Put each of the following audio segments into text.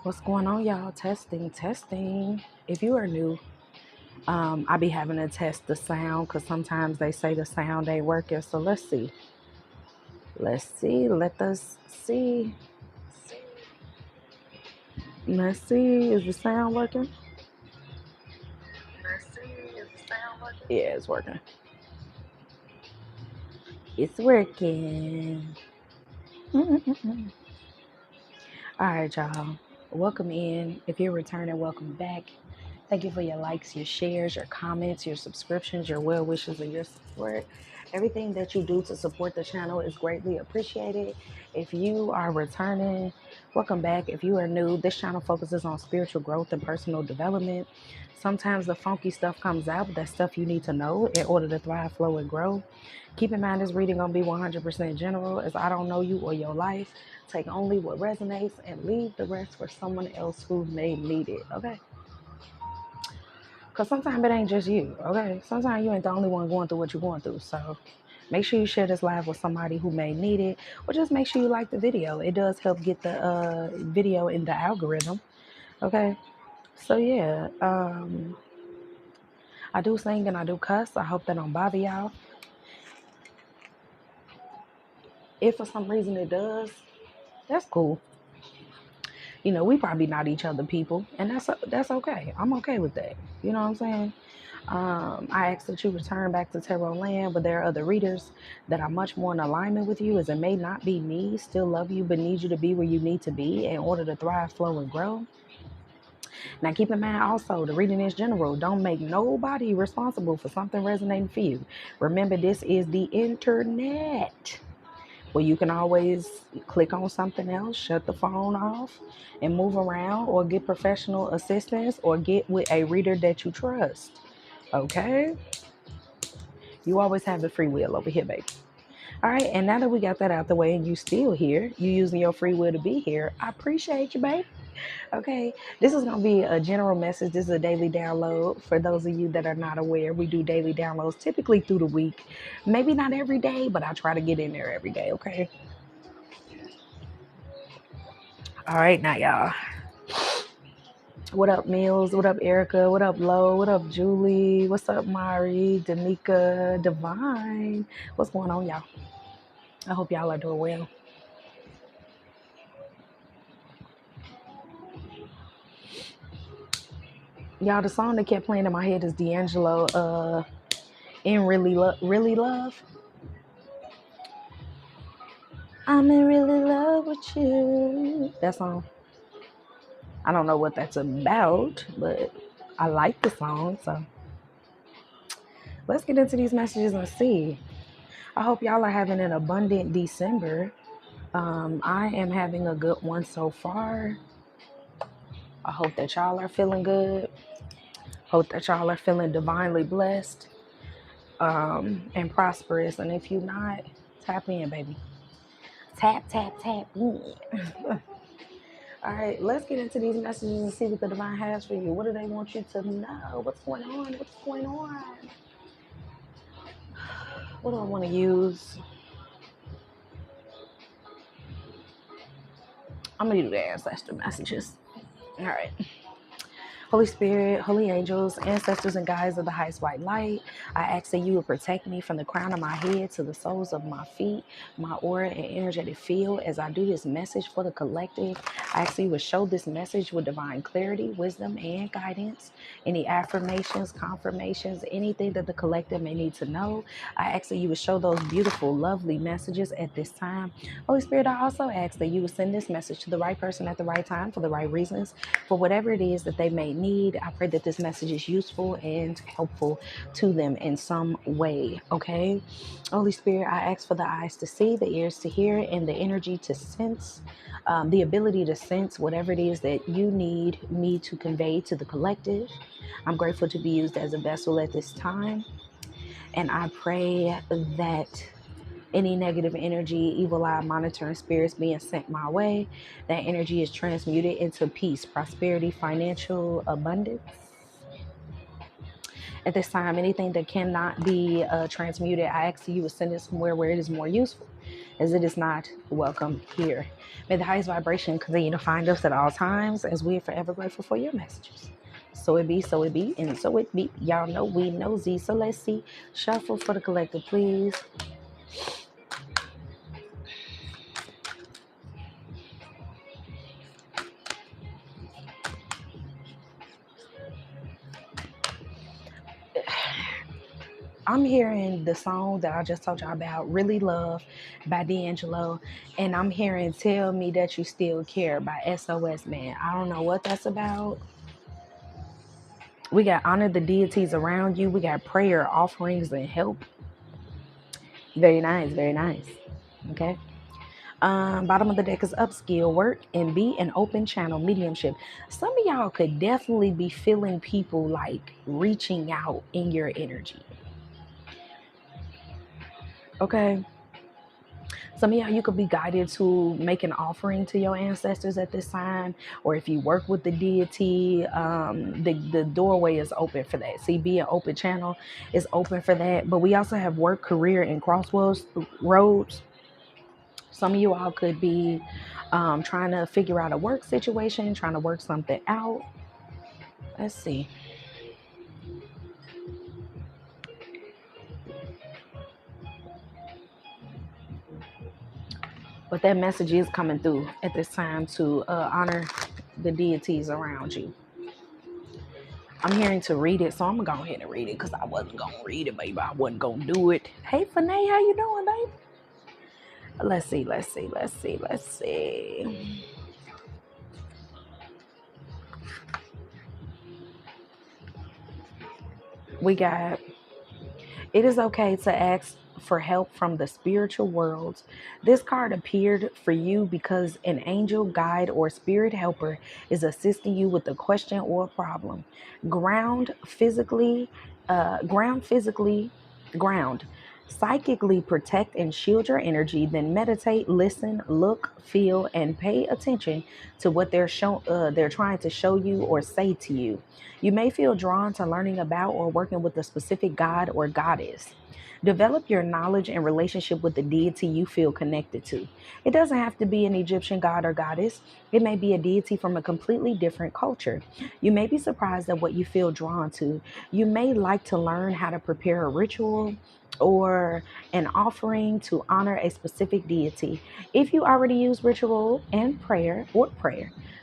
What's going on, y'all? Testing. If you are new, I be having to test the sound because sometimes they say the sound ain't working. So let's see. Let us see. Let's see. Is the sound working? Yeah, it's working. It's working. All right, y'all. Welcome in. If you're returning, welcome back. Thank you for your likes, your shares, your comments, your subscriptions, your well wishes, and your support. Everything that you do to support the channel is greatly appreciated. If you are returning, welcome back. If you are new, this channel focuses on spiritual growth and personal development. Sometimes the funky stuff comes out, but that's stuff you need to know in order to thrive, flow, and grow. Keep in mind this reading gonna be 100% general, as I don't know you or your life. Take only what resonates and leave the rest for someone else who may need it. Okay? Because sometimes it ain't just you, okay? Sometimes you ain't the only one going through what you're going through. So make sure you share this live with somebody who may need it, or just make sure you like the video. It does help get the video in the algorithm, okay? So yeah, I do sing and I do cuss. I hope that don't bother y'all. If for some reason it does, that's cool. You know, we probably not each other people, and that's okay. I'm okay with that. You know what I'm saying? I ask that you return back to Tarot Land, but there are other readers that are much more in alignment with you, as it may not be me, still love you, but need you to be where you need to be in order to thrive, flow, and grow. Now, keep in mind also, the reading is general. Don't make nobody responsible for something resonating for you. Remember, this is the internet, where you can always click on something else, shut the phone off, and move around, or get professional assistance, or get with a reader that you trust. Okay? You always have the free will over here, baby. All right, and now that we got that out the way and you still here, you using your free will to be here, I appreciate you, baby. Okay, this is going to be a general message. This is a daily download. For those of you that are not aware, we do daily downloads typically through the week. Maybe not every day, but I try to get in there every day, okay? All right, now, y'all. What up, Mills? What up, Erica? What up, Lo? What up, Julie? What's up, Mari, Danica, Divine? What's going on, y'all? I hope y'all are doing well. Y'all, the song that kept playing in my head is D'Angelo, in really love. I'm in really love with you. That song. I don't know what that's about, but I like the song. So let's get into these messages and see. I hope y'all are having an abundant December. I am having a good one so far. I hope that y'all are feeling good. Hope that y'all are feeling divinely blessed, and prosperous. And if you're not, tap in, baby. Tap, tap, tap. All right, let's get into these messages and see what the divine has for you. What do they want you to know? What's going on? What's going on? What do I want to use? I'm going to do the ancestor messages. All right. Holy Spirit, holy angels, ancestors, and guides of the highest white light, I ask that you would protect me from the crown of my head to the soles of my feet, my aura and energetic field as I do this message for the collective. I ask that you would show this message with divine clarity, wisdom, and guidance. Any affirmations, confirmations, anything that the collective may need to know, I ask that you would show those beautiful, lovely messages at this time. Holy Spirit, I also ask that you would send this message to the right person at the right time for the right reasons, for whatever it is that they may need. I pray that this message is useful and helpful to them in some way. Okay. Holy Spirit, I ask for the eyes to see, the ears to hear, and the energy to sense, the ability to sense whatever it is that you need me to convey to the collective. I'm grateful to be used as a vessel at this time. And I pray that any negative energy, evil eye, monitoring spirits being sent my way, that energy is transmuted into peace, prosperity, financial abundance, At this time, anything that cannot be transmuted, I ask you to send it somewhere where it is more useful, as it is not welcome here. May the highest vibration continue to find us at all times, as we are forever grateful for your messages. So it be, and so it be. Y'all know we nosy. So let's see. Shuffle for the collective, please. I'm hearing the song that I just told y'all about, Really Love by D'Angelo. And I'm hearing Tell Me That You Still Care by SOS Man. I don't know what that's about. We got honor the deities around you. We got prayer, offerings, and help. Very nice, very nice. Okay. Bottom of the deck is upskill work and be an open channel mediumship. Some of y'all could definitely be feeling people like reaching out in your energy. Okay. Some of y'all, you could be guided to make an offering to your ancestors at this time, or if you work with the deity, the doorway is open for that. See, be an open channel is open for that. But we also have work, career, and crossroads. Some of you all could be trying to figure out a work situation, trying to work something out. Let's see. But that message is coming through at this time to honor the deities around you. I'm hearing to read it, so I'm gonna go ahead and read it because I wasn't gonna read it, baby. I wasn't gonna do it. Hey, Fanay, how you doing, baby? Let's see. We got, it is okay to ask for help from the spiritual world. This card appeared for you because an angel, guide, or spirit helper is assisting you with a question or a problem. Ground physically, ground. Psychically protect and shield your energy, then meditate, listen, look, feel, and pay attention to what they're trying to show you or say to you. You may feel drawn to learning about or working with a specific god or goddess. Develop your knowledge and relationship with the deity you feel connected to. It doesn't have to be an Egyptian god or goddess. It may be a deity from a completely different culture. You may be surprised at what you feel drawn to. You may like to learn how to prepare a ritual or an offering to honor a specific deity. If you already use ritual and prayer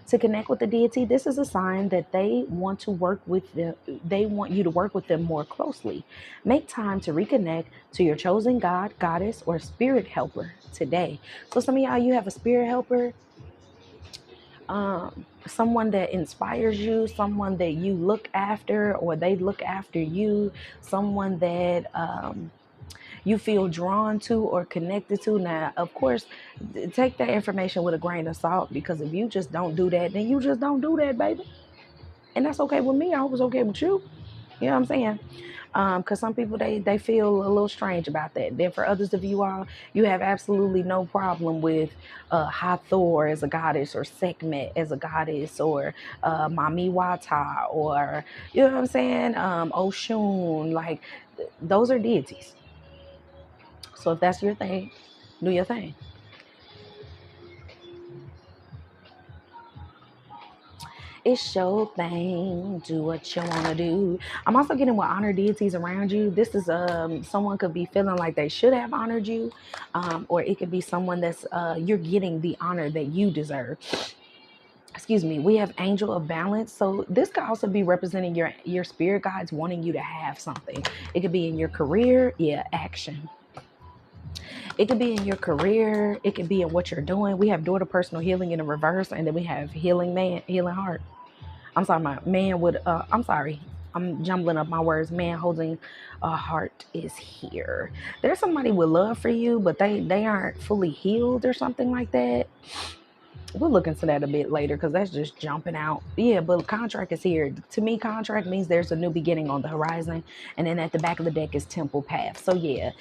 to connect with the deity, this is a sign that they want to work with them. They want you to work with them more closely. Make time to reconnect to your chosen god, goddess, or spirit helper today. So some of y'all, you have a spirit helper, someone that inspires you, someone that you look after, or they look after you, someone that you feel drawn to or connected to. Now, of course, take that information with a grain of salt, because if you just don't do that, then you just don't do that, baby. And that's okay with me. I was okay with you. You know what I'm saying? Because some people, they feel a little strange about that. Then for others of you all, you have absolutely no problem with Hathor as a goddess, or Sekhmet as a goddess, or Mami Wata, or, you know what I'm saying, Oshun. Like, those are deities. So if that's your thing, do your thing. It's your thing. Do what you want to do. I'm also getting with honor deities around you. This is someone could be feeling like they should have honored you, or it could be someone that's you're getting the honor that you deserve. Excuse me. We have angel of balance, so this could also be representing your spirit guides wanting you to have something. It could be in your career, yeah, action. It could be in your career. It could be in what you're doing. We have daughter personal healing in the reverse, and then we have healing man, healing heart. I'm sorry, my man would. I'm sorry, I'm jumbling up my words. Man holding a heart is here. There's somebody with love for you, but they aren't fully healed or something like that. We'll look into that a bit later, because that's just jumping out. Yeah, but contract is here. To me, contract means there's a new beginning on the horizon, and then at the back of the deck is temple path. So yeah,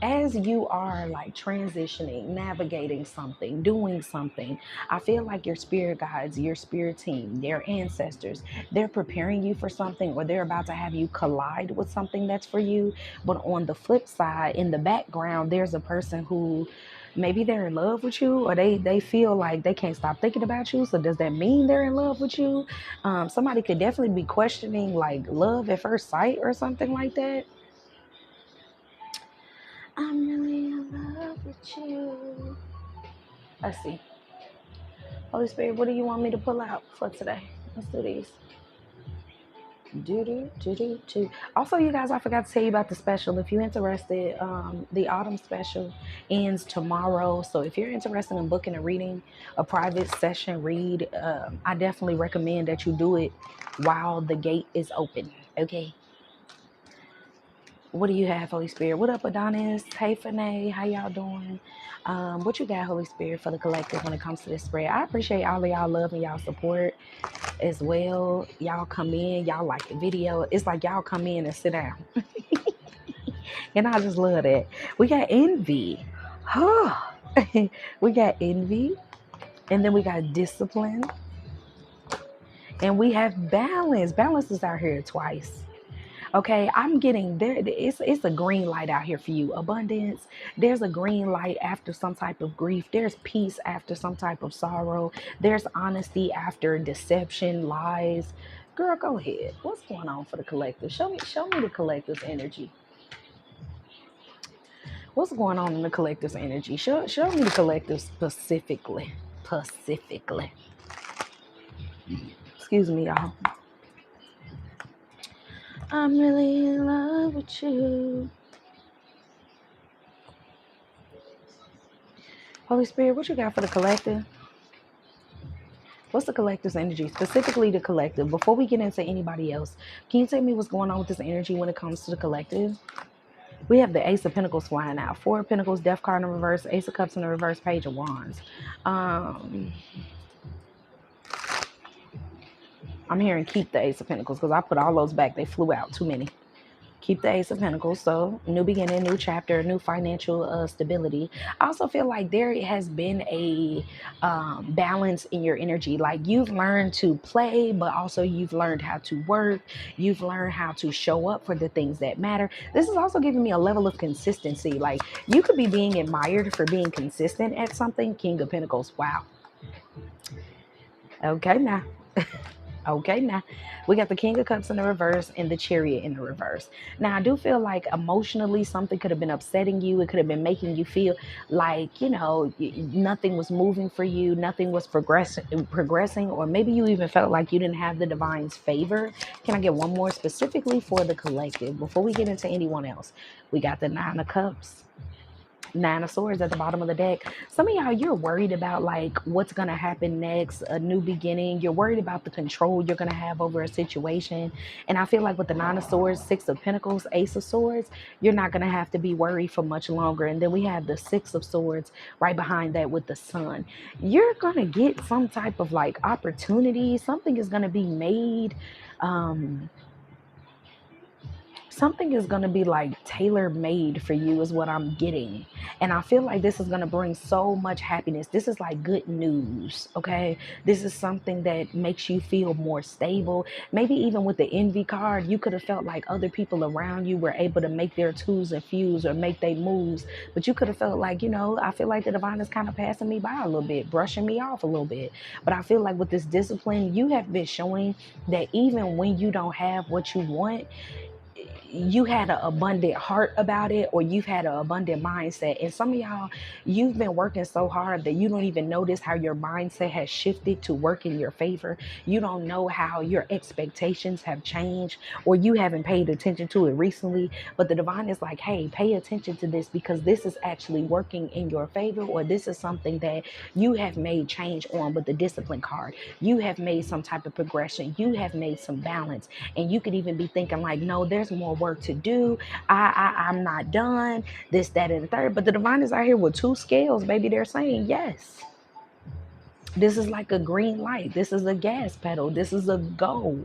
as you are like transitioning, navigating something, doing something, I feel like your spirit guides, your spirit team, your ancestors, they're preparing you for something, or they're about to have you collide with something that's for you. But on the flip side, in the background, there's a person who maybe they're in love with you, or they feel like they can't stop thinking about you. So does that mean they're in love with you? Somebody could definitely be questioning like love at first sight or something like that. I'm really in love with you. Let's see. Holy Spirit, what do you want me to pull out for today? Let's do these. Do. Also, you guys, I forgot to tell you about the special. If you're interested, the autumn special ends tomorrow. So if you're interested in booking a reading, a private session read, I definitely recommend that you do it while the gate is open. Okay. What do you have, Holy Spirit? What up, Adonis? Hey, Fanae. How y'all doing? What you got, Holy Spirit, for the collective when it comes to this spread? I appreciate all of y'all love and y'all support as well. Y'all come in, y'all like the video. It's like y'all come in and sit down. And I just love that. We got envy. We got envy. And then we got discipline. And we have balance. Balance is out here twice. Okay, I'm getting there. It's a green light out here for you. Abundance. There's a green light after some type of grief. There's peace after some type of sorrow. There's honesty after deception, lies. Girl, go ahead. What's going on for the collective? Show me the collective's energy. What's going on in the collective's energy? Show me the collective specifically. Specifically. Excuse me, y'all. I'm really in love with you. Holy Spirit, what you got for the collective? What's the collective's energy? Specifically the collective. Before we get into anybody else, can you tell me what's going on with this energy when it comes to the collective? We have the Ace of Pentacles flying out. Four of Pentacles, Death card in reverse, Ace of Cups in the reverse, Page of Wands. I'm hearing keep the Ace of Pentacles because I put all those back. They flew out. Too many. Keep the Ace of Pentacles. So new beginning, new chapter, new financial stability. I also feel like there has been a balance in your energy. Like you've learned to play, but also you've learned how to work. You've learned how to show up for the things that matter. This is also giving me a level of consistency. Like you could be being admired for being consistent at something. King of Pentacles. Wow. Okay, now. Okay, now we got the King of Cups in the reverse and the Chariot in the reverse. Now, I do feel like emotionally something could have been upsetting you. It could have been making you feel like, you know, nothing was moving for you, nothing was progressing, or maybe you even felt like you didn't have the divine's favor. Can I get one more specifically for the collective before we get into anyone else? We got the Nine of Cups. Nine of Swords at the bottom of the deck. Some of y'all, you're worried about like what's going to happen next, a new beginning. You're worried about the control you're going to have over a situation. And I feel like with the Nine of Swords, Six of Pentacles, Ace of Swords, you're not going to have to be worried for much longer. And then we have the Six of Swords right behind that with the Sun. You're going to get some type of like opportunity. Something is going to be made. Something is going to be like tailor made for you is what I'm getting. And I feel like this is going to bring so much happiness. This is like good news. Okay. This is something that makes you feel more stable. Maybe even with the envy card, you could have felt like other people around you were able to make their twos and fews or make their moves. But you could have felt like, you know, I feel like the divine is kind of passing me by a little bit, brushing me off a little bit. But I feel like with this discipline, you have been showing that even when you don't have what you want, you had an abundant heart about it, or you've had an abundant mindset. And some of y'all, you've been working so hard that you don't even notice how your mindset has shifted to work in your favor. You don't know how your expectations have changed, or you haven't paid attention to it recently. But the divine is like, hey, pay attention to this because this is actually working in your favor, or this is something that you have made change on. But the discipline card, you have made some type of progression. You have made some balance. And you could even be thinking like, no, there's more work to do. I'm not done. This, that, and the third. But the divine is out here with two scales. Baby, they're saying yes. This is like a green light. This is a gas pedal. This is a go,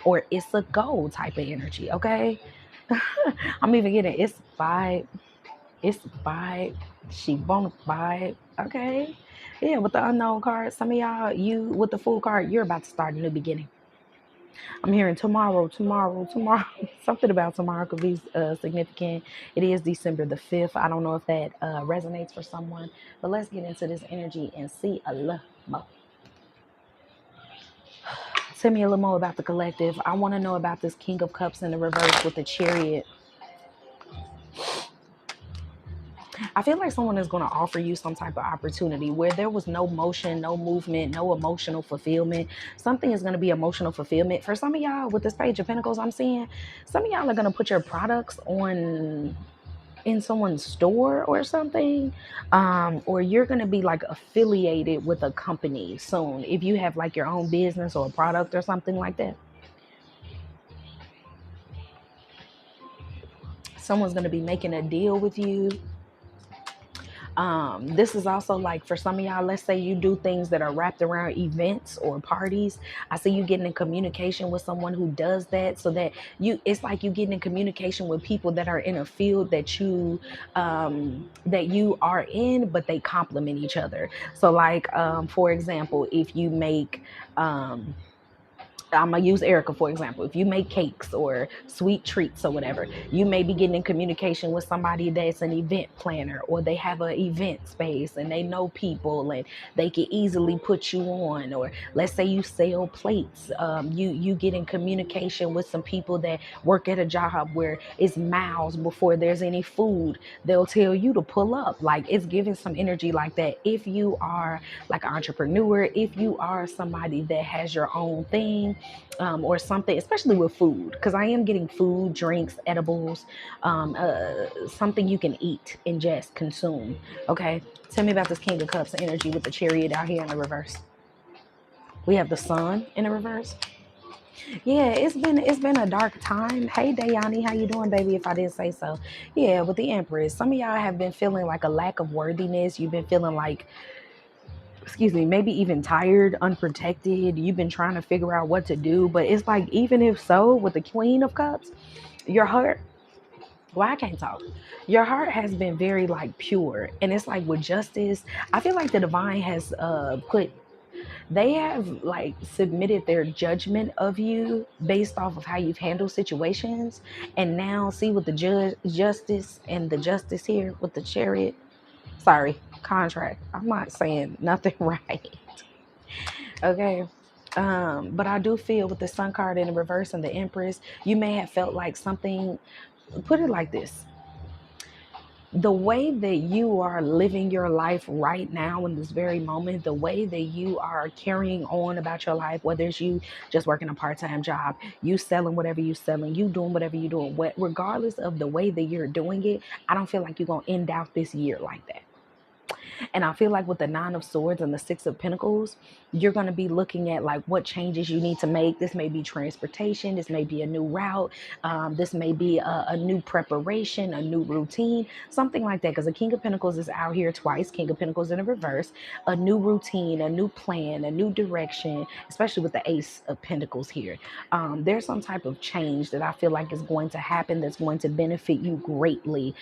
or it's a go type of energy. Okay. I'm even getting it's vibe. It's vibe. She won't vibe. Okay. Yeah, with the unknown card, some of y'all, you with the full card, you're about to start a new beginning. I'm hearing tomorrow, tomorrow, tomorrow. Something about tomorrow could be significant. It is December the 5th. I don't know if that resonates for someone, but let's get into this energy and see a little more. Tell me a little more about the collective. I want to know about this King of Cups in the reverse with the Chariot. I feel like someone is going to offer you some type of opportunity where there was no motion, no movement, no emotional fulfillment. Something is going to be emotional fulfillment. For some of y'all with this Page of Pentacles, I'm seeing some of y'all are going to put your products on in someone's store or something, or you're going to be like affiliated with a company soon if you have like your own business or a product or something like that. Someone's going to be making a deal with you. This is also like for some of y'all, let's say you do things that are wrapped around events or parties. I see you getting in communication with someone who does that, so that it's like you getting in communication with people that are in a field that you are in, but they complement each other. So like, for example, if you make, I'm gonna use Erica for example. If you make cakes or sweet treats or whatever, you may be getting in communication with somebody that's an event planner, or they have an event space and they know people and they can easily put you on. Or let's say you sell plates, you get in communication with some people that work at a job where it's miles before there's any food. They'll tell you to pull up. Like, it's giving some energy like that. If you are like an entrepreneur, if you are somebody that has your own thing, or something, especially with food, because I am getting food, drinks, edibles, something you can eat, ingest, consume. Okay, tell me about this King of Cups energy with the Chariot out here in the reverse. We have the Sun in the reverse. Yeah, it's been a dark time. Hey Dayani, how you doing, baby? If I didn't say so. Yeah, with the Empress, some of y'all have been feeling like a lack of worthiness. You've been feeling like, excuse me, maybe even tired, unprotected. You've been trying to figure out what to do, but it's like, even if so, with the Queen of Cups, your heart, well, I can't talk. Your heart has been very like pure, and it's like with justice, I feel like the divine has they have like submitted their judgment of you based off of how you've handled situations. And now see, with the justice and the justice here with the Chariot, sorry, contract, I'm not saying nothing right. Okay. But I do feel with the Sun card in the reverse and the Empress, you may have felt like something, put it like this. The way that you are living your life right now in this very moment, the way that you are carrying on about your life, whether it's you just working a part-time job, you selling whatever you selling, you doing whatever you doing, regardless of the way that you're doing it, I don't feel like you're going to end out this year like that. And I feel like with the Nine of Swords and the Six of Pentacles, you're going to be looking at like what changes you need to make. This may be transportation. This may be a new route. This may be a new preparation, a new routine, something like that. Because the King of Pentacles is out here twice. King of Pentacles in the reverse. A new routine, a new plan, a new direction, especially with the Ace of Pentacles here. There's some type of change that I feel like is going to happen that's going to benefit you greatly.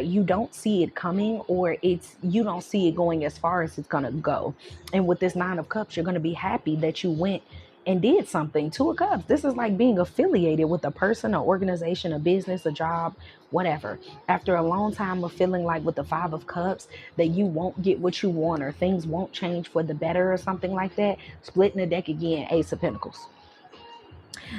You don't see it coming, or you don't see it going as far as it's going to go. And with this Nine of Cups, you're going to be happy that you went and did something. Two of Cups, this is like being affiliated with a person, an organization, a business, a job, whatever. After a long time of feeling like with the Five of Cups that you won't get what you want, or things won't change for the better or something like that, splitting the deck again, Ace of Pentacles.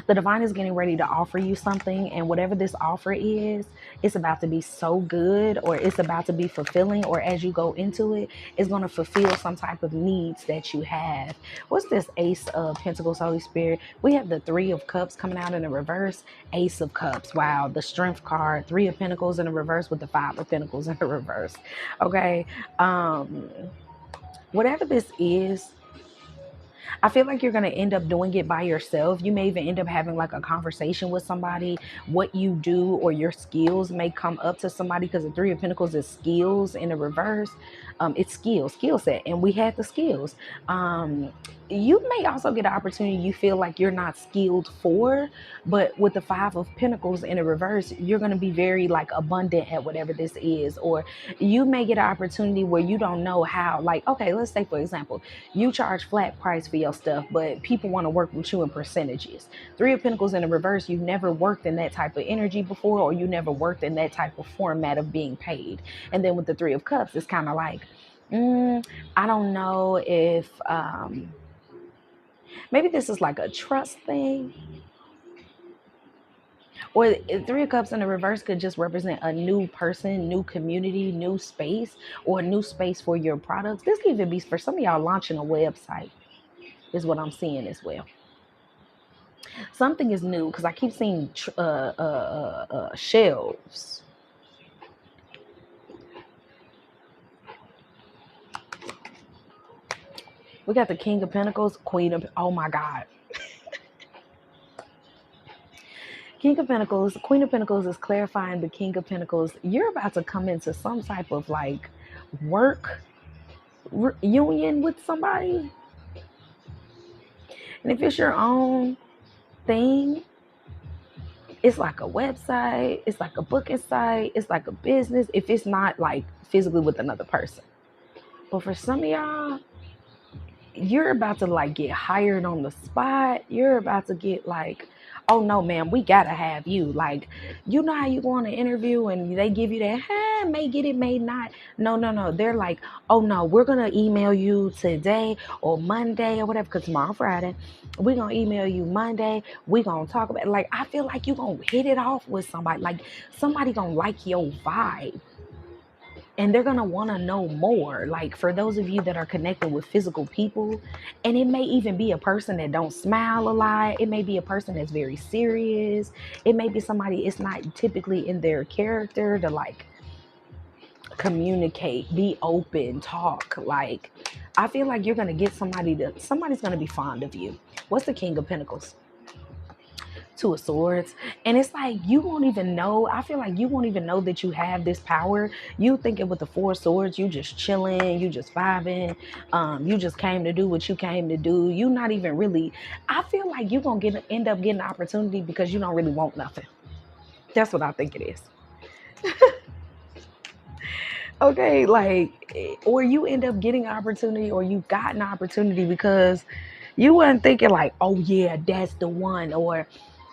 The divine is getting ready to offer you something, and whatever this offer is, it's about to be so good, or it's about to be fulfilling, or as you go into it, it's going to fulfill some type of needs that you have. What's this Ace of Pentacles, Holy Spirit? We have the Three of Cups coming out in the reverse, Ace of Cups. Wow, the Strength card, Three of Pentacles in the reverse with the Five of Pentacles in the reverse. Okay, whatever this is, I feel like you're going to end up doing it by yourself. You may even end up having like a conversation with somebody. What you do or your skills may come up to somebody, because the Three of Pentacles is skills in the reverse. It's skill set, and we had the skills. You may also get an opportunity you feel like you're not skilled for, but with the Five of Pentacles in the reverse, you're going to be very like abundant at whatever this is. Or you may get an opportunity where you don't know how, like, okay, let's say for example, you charge flat price for your stuff, but people want to work with you in percentages. Three of Pentacles in the reverse, you've never worked in that type of energy before, or you never worked in that type of format of being paid. And then with the Three of Cups, it's kind of like, I don't know if maybe this is like a trust thing. Or Three of Cups in the reverse could just represent a new person, new community, new space, or a new space for your products. This could even be for some of y'all launching a website, is what I'm seeing as well. Something is new, because I keep seeing shelves. We got the King of Pentacles, Queen of, oh my God. King of Pentacles, Queen of Pentacles is clarifying the King of Pentacles. You're about to come into some type of like work union with somebody. And if it's your own thing, it's like a website, it's like a booking site, it's like a business, if it's not like physically with another person. But for some of y'all, you're about to like get hired on the spot. You're about to get like, oh no, ma'am, we gotta have you. Like, you know how you go on an interview and they give you that, may get it, may not. No. They're like, oh no, we're gonna email you today or Monday or whatever, because tomorrow Friday. We're gonna email you Monday. We're gonna talk about it. Like, I feel like you're gonna hit it off with somebody. Like, somebody gonna like your vibe. And they're going to want to know more. Like, for those of you that are connected with physical people, and it may even be a person that don't smile a lot. It may be a person that's very serious. It may be somebody, it's not typically in their character to like communicate, be open, talk. Like, I feel like you're going to get somebody's going to be fond of you. What's the King of Pentacles? Two of Swords. And it's like, you won't even know. I feel like you won't even know that you have this power. You thinking with the Four of Swords, you just chilling, you just vibing, you just came to do what you came to do. You not even really, I feel like you're going to end up getting an opportunity because you don't really want nothing. That's what I think it is. Okay, like, or you end up getting an opportunity, or you got an opportunity because you weren't thinking like, oh yeah, that's the one. Or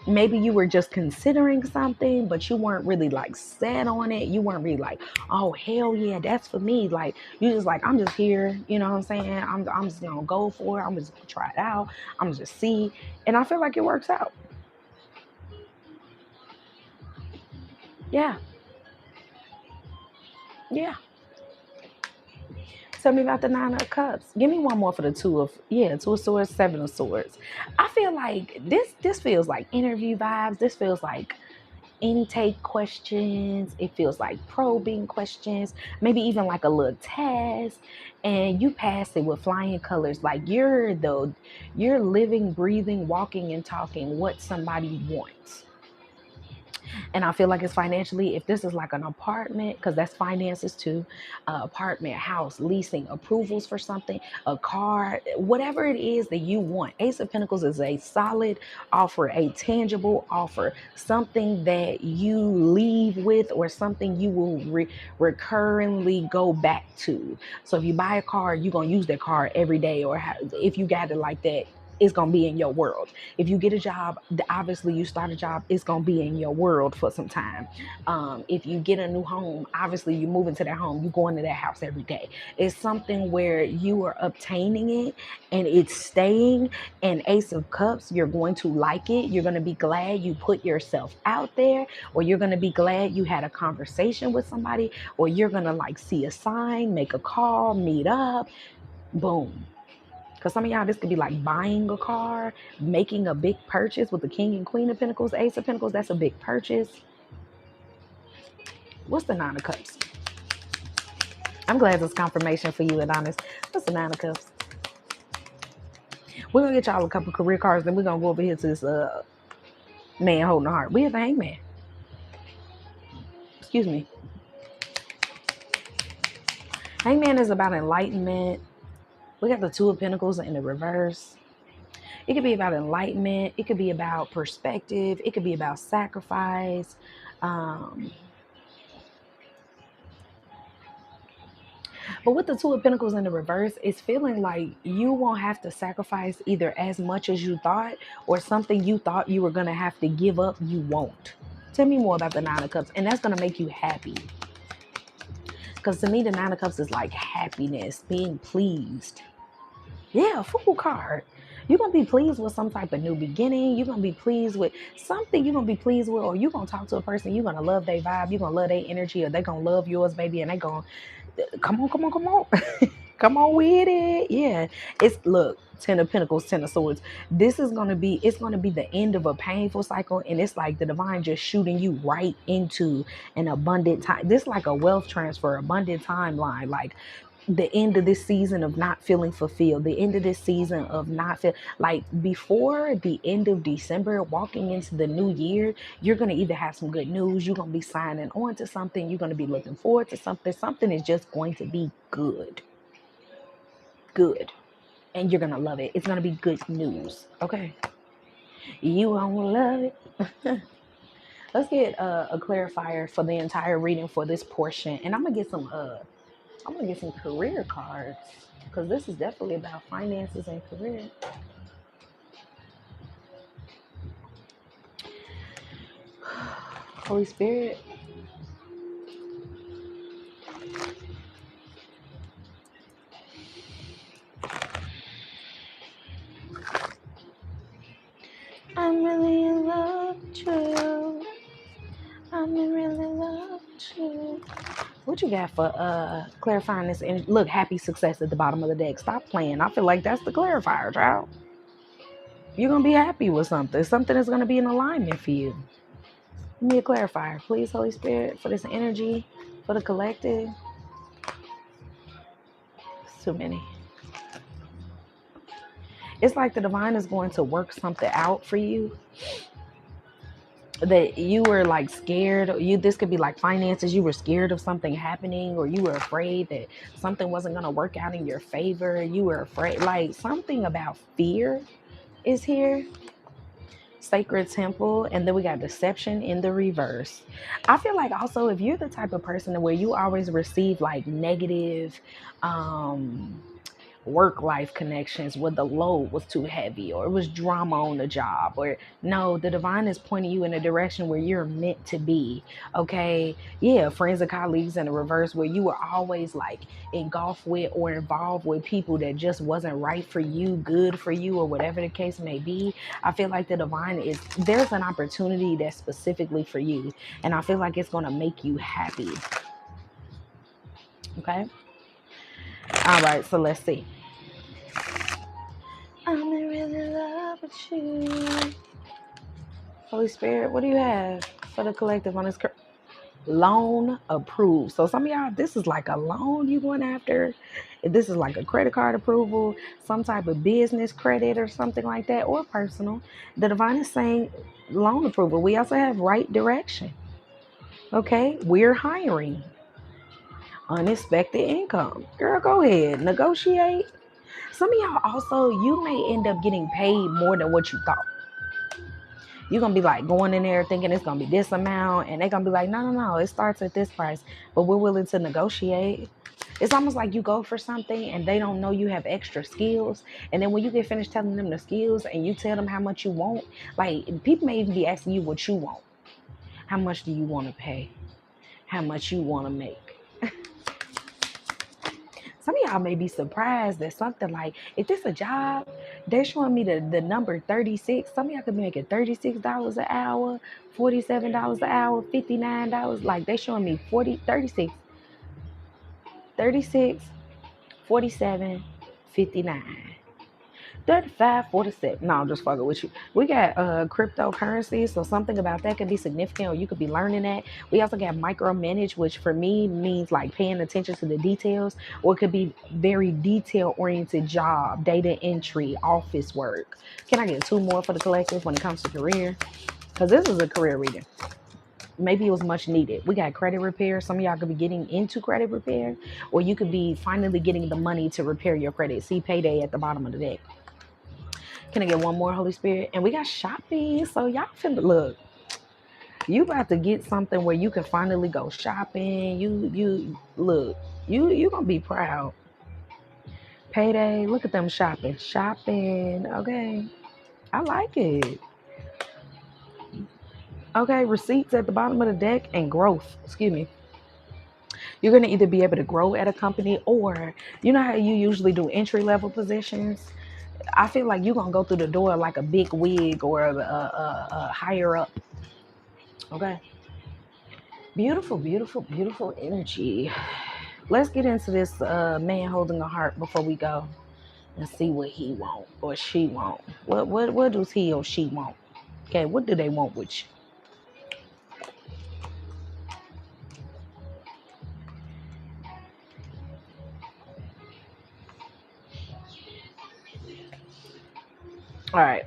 maybe you were just considering something, but you weren't really like set on it. You weren't really like, oh hell yeah, that's for me. Like, you just like, I'm just here, you know what I'm saying? I'm just gonna go for it. I'm just gonna try it out. I'm gonna just see. And I feel like it works out. Yeah. Yeah. Tell me about the Nine of Cups. Give me one more for the Two of Swords, Seven of Swords. I feel like this feels like interview vibes. This feels like intake questions. It feels like probing questions, maybe even like a little test, and you pass it with flying colors. Like, you're living, breathing, walking and talking what somebody wants. And I feel like it's financially, if this is like an apartment, because that's finances too, apartment, house, leasing, approvals for something, a car, whatever it is that you want. Ace of Pentacles is a solid offer, a tangible offer, something that you leave with, or something you will recurrently go back to. So if you buy a car, you're going to use that car every day, or if you got it like that, it's going to be in your world. If you get a job, obviously you start a job, it's going to be in your world for some time. If you get a new home, obviously you move into that home, you go into that house every day. It's something where you are obtaining it and it's staying. And Ace of Cups, you're going to like it. You're going to be glad you put yourself out there, or you're going to be glad you had a conversation with somebody, or you're going to like see a sign, make a call, meet up, boom. Because some of y'all, this could be like buying a car, making a big purchase with the King and Queen of Pentacles, Ace of Pentacles. That's a big purchase. What's the Nine of Cups? I'm glad it's confirmation for you, Adonis. What's the Nine of Cups? We're gonna get y'all a couple career cards, then we're gonna go over here to this man holding the heart. We have the Hangman. Excuse me. Hangman is about enlightenment. We got the Two of Pentacles in the reverse. It could be about enlightenment. It could be about perspective. It could be about sacrifice. But with the Two of Pentacles in the reverse, it's feeling like you won't have to sacrifice either as much as you thought, or something you thought you were going to have to give up, you won't. Tell me more about the Nine of Cups. And that's going to make you happy. Because to me, the Nine of Cups is like happiness, being pleased. Yeah, Fool card. You're going to be pleased with some type of new beginning. You're going to be pleased with something you're going to be pleased with, or you're going to talk to a person. You're going to love their vibe. You're going to love their energy, or they're going to love yours, baby. And they're going to, come on. Come on with it. Yeah. It's, look, Ten of Pentacles, Ten of Swords. This is going to be, it's going to be the end of a painful cycle. And it's like the divine just shooting you right into an abundant time. This is like a wealth transfer, abundant timeline. Like, the end of this season of not feeling fulfilled, the end of this season of not feel like, before the end of December, walking into the new year, you're going to either have some good news, you're going to be signing on to something, you're going to be looking forward to something is just going to be good, and you're going to love it. It's going to be good news. Okay, you won't love it. Let's get a clarifier for the entire reading for this portion, and I'm gonna get some career cards, because this is definitely about finances and career. Holy Spirit. I'm really in love with you. I'm in really love with you. What you got for clarifying this? And look, happy success at the bottom of the deck. Stop playing. I feel like that's the clarifier, child. You're gonna be happy with something. Something is gonna be in alignment for you. Give me a clarifier, please, Holy Spirit, for this energy, for the collective. It's too many. It's like the divine is going to work something out for you that you were like scared. This could be like finances. You were scared of something happening, or you were afraid that something wasn't going to work out in your favor. You were afraid, like something about fear is here. Sacred temple, and then we got deception in the reverse. I feel like also, if you're the type of person where you always receive like negative work life connections where the load was too heavy, or it was drama on the job, or no, the divine is pointing you in a direction where you're meant to be. Okay, yeah, friends and colleagues in the reverse, where you were always like engulfed with or involved with people that just wasn't right for you, good for you, or whatever the case may be. I feel like the divine there's an opportunity that's specifically for you, and I feel like it's going to make you happy. Okay, all right, so let's see. I'm in really love with you. Holy Spirit, what do you have for the collective on this loan approved? So some of y'all, this is like a loan you going after. If this is like a credit card approval, some type of business credit or something like that, or personal, the divine is saying loan approval. We also have right direction. Okay, we're hiring. Unexpected income. Girl, go ahead, negotiate. Some of y'all also, you may end up getting paid more than what you thought. You're going to be like going in there thinking it's going to be this amount, and they're going to be like, no, it starts at this price, but we're willing to negotiate. It's almost like you go for something and they don't know you have extra skills. And then when you get finished telling them the skills and you tell them how much you want, like people may even be asking you what you want. How much do you want to pay? How much you want to make? Some of y'all may be surprised that something like, if this a job, they're showing me the number 36. Some of y'all could be making $36 an hour, $47 an hour, $59. Like they showing me 36, 47, 59. $35.47. No, I'm just fucking with you. We got cryptocurrency, so something about that could be significant, or you could be learning that. We also got micromanage, which for me means like paying attention to the details, or it could be very detail oriented job, data entry, office work. Can I get two more for the collective when it comes to career? Because this is a career reading. Maybe it was much needed. We got credit repair. Some of y'all could be getting into credit repair, or you could be finally getting the money to repair your credit. See payday at the bottom of the deck. Can I get one more, Holy Spirit? And we got shopping. So y'all finna look. You about to get something where you can finally go shopping. You look. You gonna be proud. Payday. Look at them shopping. Shopping. Okay. I like it. Okay. Receipts at the bottom of the deck and growth. Excuse me. You're going to either be able to grow at a company, or you know how you usually do entry level positions. I feel like you're going to go through the door like a big wig or a higher up. Okay. Beautiful, beautiful, beautiful energy. Let's get into this man holding a heart before we go and see what he want or she want. What does he or she want? Okay, what do they want with you? All right.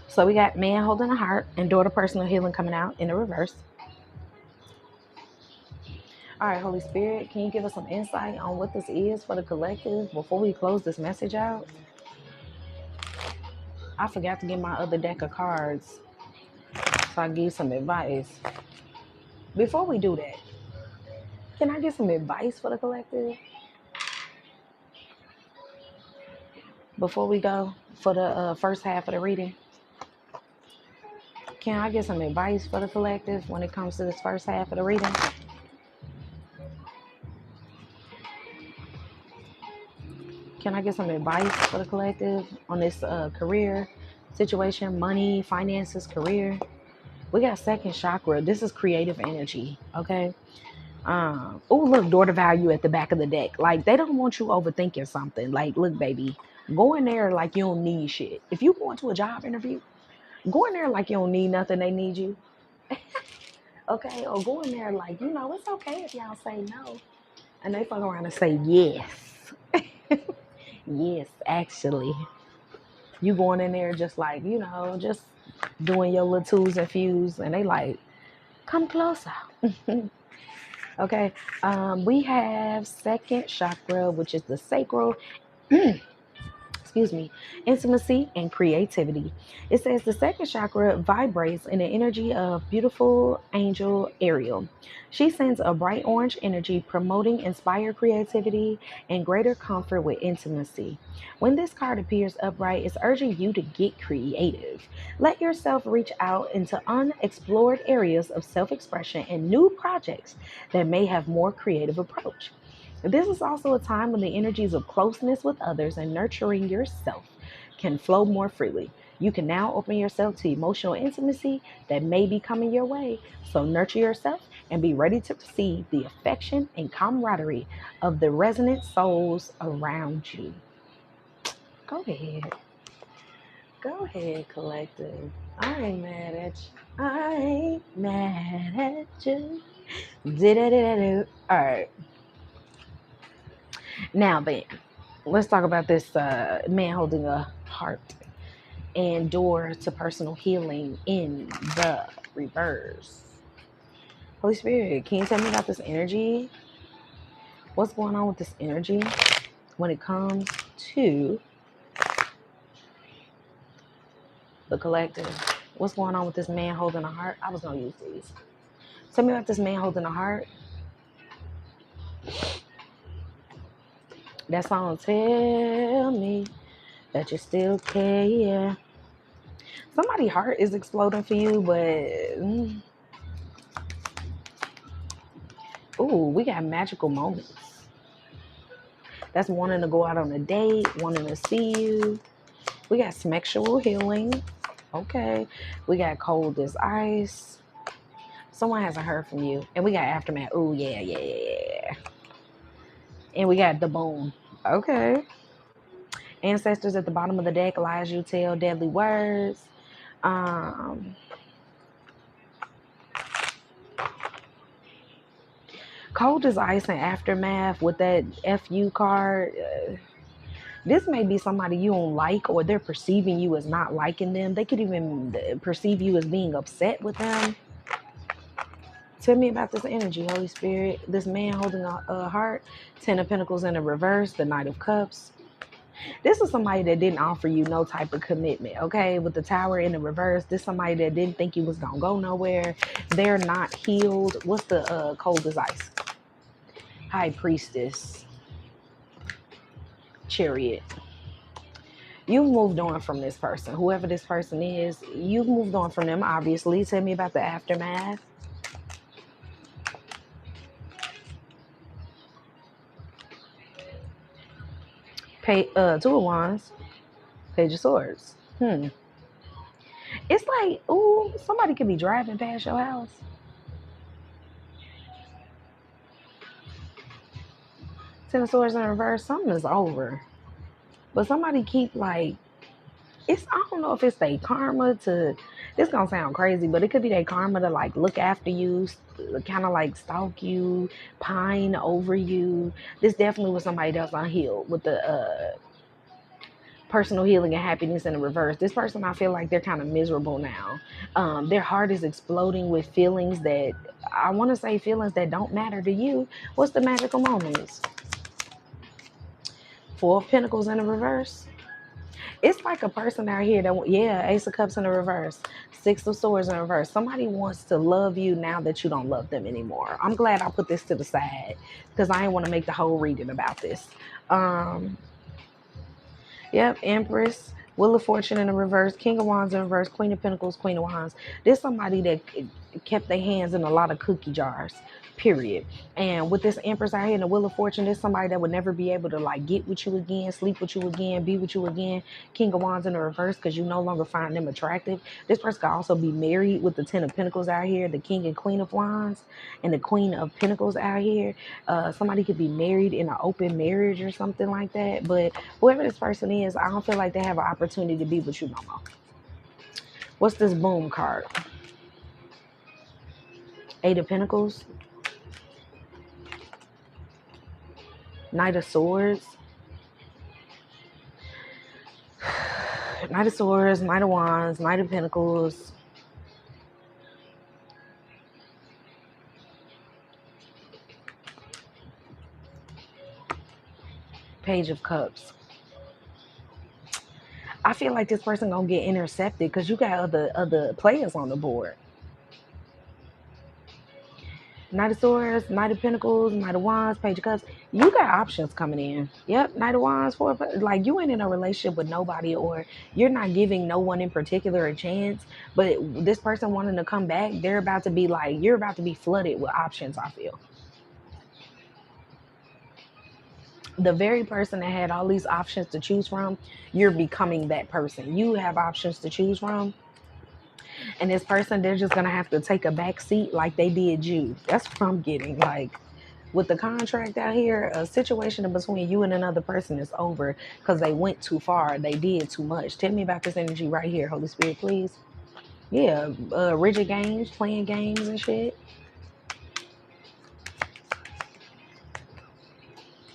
So we got man holding a heart and daughter personal healing coming out in the reverse. All right, Holy Spirit, can you give us some insight on what this is for the collective before we close this message out? I forgot to get my other deck of cards, so I give you some advice. Before we do that, can I get some advice for the collective before we go for the first half of the reading? Can I get some advice for the collective when it comes to this first half of the reading? Can I get some advice for the collective on this career situation, money, finances, career? We got second chakra. This is creative energy, okay? Oh, look, daughter value at the back of the deck. Like, they don't want you overthinking something. Like, look, baby, go in there like you don't need shit. If you go into a job interview, go in there like you don't need nothing. They need you, okay? Or go in there like, it's okay if y'all say no. And they fuck around and say yes. Yes, actually. You going in there just like, just doing your little twos and fews. And they like, come closer. Okay, we have second chakra, which is the sacral, excuse me, intimacy and creativity. It says the second chakra vibrates in the energy of beautiful angel Ariel. She sends a bright orange energy promoting inspired creativity and greater comfort with intimacy. When this card appears upright, it's urging you to get creative. Let yourself reach out into unexplored areas of self-expression and new projects that may have more creative approach. This is also a time when the energies of closeness with others and nurturing yourself can flow more freely. You can now open yourself to emotional intimacy that may be coming your way. So nurture yourself and be ready to receive the affection and camaraderie of the resonant souls around you. Go ahead. Go ahead, collective. I ain't mad at you. I ain't mad at you. Did. All right. Now then, let's talk about this man holding a heart and door to personal healing in the reverse. Holy Spirit, can you tell me about this energy? What's going on with this energy when it comes to the collective? What's going on with this man holding a heart? I was going to use these. Tell me about this man holding a heart. That song, tell me that you still care. Somebody's heart is exploding for you, but ooh, we got magical moments. That's wanting to go out on a date, wanting to see you. We got sexual healing. Okay. We got cold as ice. Someone hasn't heard from you. And we got aftermath. Ooh, yeah. And we got the boom. Okay. Ancestors at the bottom of the deck, lies you tell, deadly words. Cold as ice and aftermath with that FU card. This may be somebody you don't like, or they're perceiving you as not liking them. They could even perceive you as being upset with them. Tell me about this energy, Holy Spirit. This man holding a heart, 10 of Pentacles in the reverse, the Knight of Cups. This is somebody that didn't offer you no type of commitment, okay? With the Tower in the reverse, this is somebody that didn't think you was going to go nowhere. They're not healed. What's the cold as ice? High Priestess. Chariot. You've moved on from this person. Whoever this person is, you've moved on from them, obviously. Tell me about the aftermath. Two of Wands. Page of Swords. It's like, ooh, somebody could be driving past your house. Ten of Swords in reverse. Something is over. But somebody keep like, I don't know if it's their karma to, this gonna sound crazy, but it could be their karma to like look after you, kind of like stalk you, pine over you. This definitely was somebody that's unhealed with the personal healing and happiness in the reverse. This person, I feel like they're kind of miserable now. Their heart is exploding with feelings that, I want to say feelings that don't matter to you. What's the magical moments? Four of Pentacles in the reverse. It's like a person out here that, yeah, Ace of Cups in the reverse, Six of Swords in reverse. Somebody wants to love you now that you don't love them anymore. I'm glad I put this to the side because I didn't want to make the whole reading about this. Yep, Empress, Wheel of Fortune in the reverse, King of Wands in reverse, Queen of Pentacles, Queen of Wands. There's somebody that kept their hands in a lot of cookie jars, period. And with this Empress out here in the Wheel of Fortune, there's somebody that would never be able to like get with you again, sleep with you again, be with you again. King of Wands in the reverse because you no longer find them attractive. This person could also be married with the Ten of Pentacles out here, the King and Queen of Wands, and the Queen of Pentacles out here. Somebody could be married in an open marriage or something like that. But whoever this person is, I don't feel like they have an opportunity to be with you no more. What's this boom card? Eight of Pentacles. Knight of Swords. Knight of Swords, Knight of Wands, Knight of Pentacles. Page of Cups. I feel like this person gonna get intercepted because you got other players on the board. Knight of Swords, Knight of Pentacles, Knight of Wands, Page of Cups. You got options coming in. Yep, Knight of Wands, like you ain't in a relationship with nobody, or you're not giving no one in particular a chance. But this person wanting to come back, they're about to be like, you're about to be flooded with options, I feel. The very person that had all these options to choose from, you're becoming that person. You have options to choose from. And this person, they're just going to have to take a back seat like they did you. That's what I'm getting. Like, with the contract out here, a situation between you and another person is over because they went too far. They did too much. Tell me about this energy right here, Holy Spirit, please. Yeah, rigid games, playing games and shit.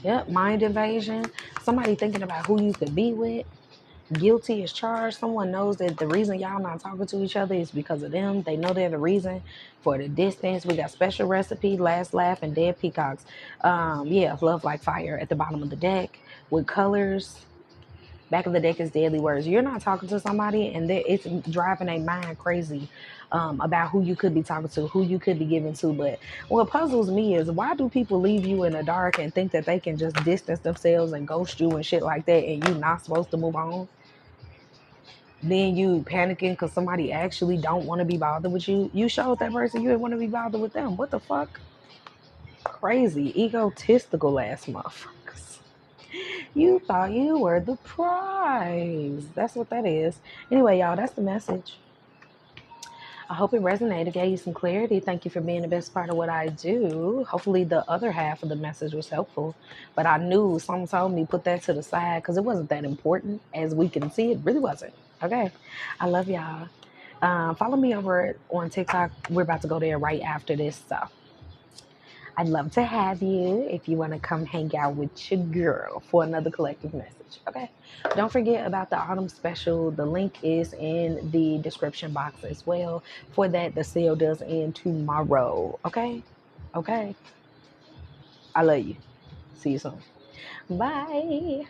Yep, mind invasion. Somebody thinking about who you could be with. Guilty as charged. Someone knows that the reason y'all not talking to each other is because of them. They know they're the reason for the distance. We got special recipe, last laugh, and dead peacocks. Yeah, love like fire at the bottom of the deck with colors. Back of the deck is deadly words. You're not talking to somebody and it's driving a mind crazy about who you could be talking to, who you could be giving to. But what puzzles me is, why do people leave you in the dark and think that they can just distance themselves and ghost you and shit like that, and you not supposed to move on? Then you panicking because somebody actually don't want to be bothered with you. You showed that person you didn't want to be bothered with them. What the fuck? Crazy, egotistical ass motherfuckers. You thought you were the prize. That's what that is. Anyway, y'all, that's the message. I hope it resonated, gave you some clarity. Thank you for being the best part of what I do. Hopefully, the other half of the message was helpful. But I knew someone told me put that to the side because it wasn't that important. As we can see, it really wasn't. Okay. I love y'all. Follow me over on TikTok. We're about to go there right after this. So I'd love to have you if you want to come hang out with your girl for another collective message. Okay. Don't forget about the autumn special. The link is in the description box as well. For that, the sale does end tomorrow. Okay. Okay. I love you. See you soon. Bye.